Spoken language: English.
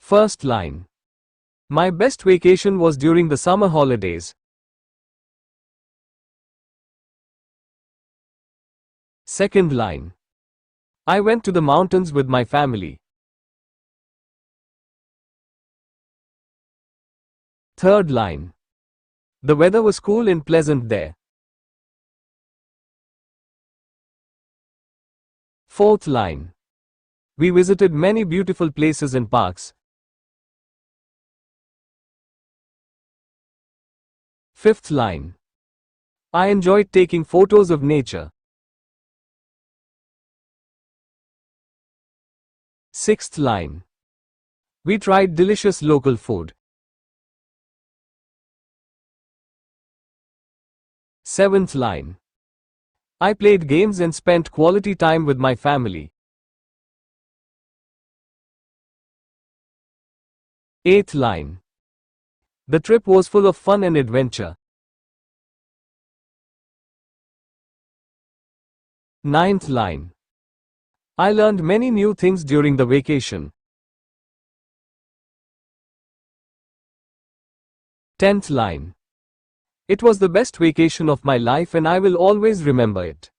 First line. My best vacation was during the summer holidays. Second line. I went to the mountains with my family. Third line. The weather was cool and pleasant there. Fourth line. We visited many beautiful places and parks. Fifth line. I enjoyed taking photos of nature. Sixth line. We tried delicious local food. Seventh line. I played games and spent quality time with my family. Eighth line. The trip was full of fun and adventure. Ninth line. I learned many new things during the vacation. 10th line. It was the best vacation of my life and I will always remember it.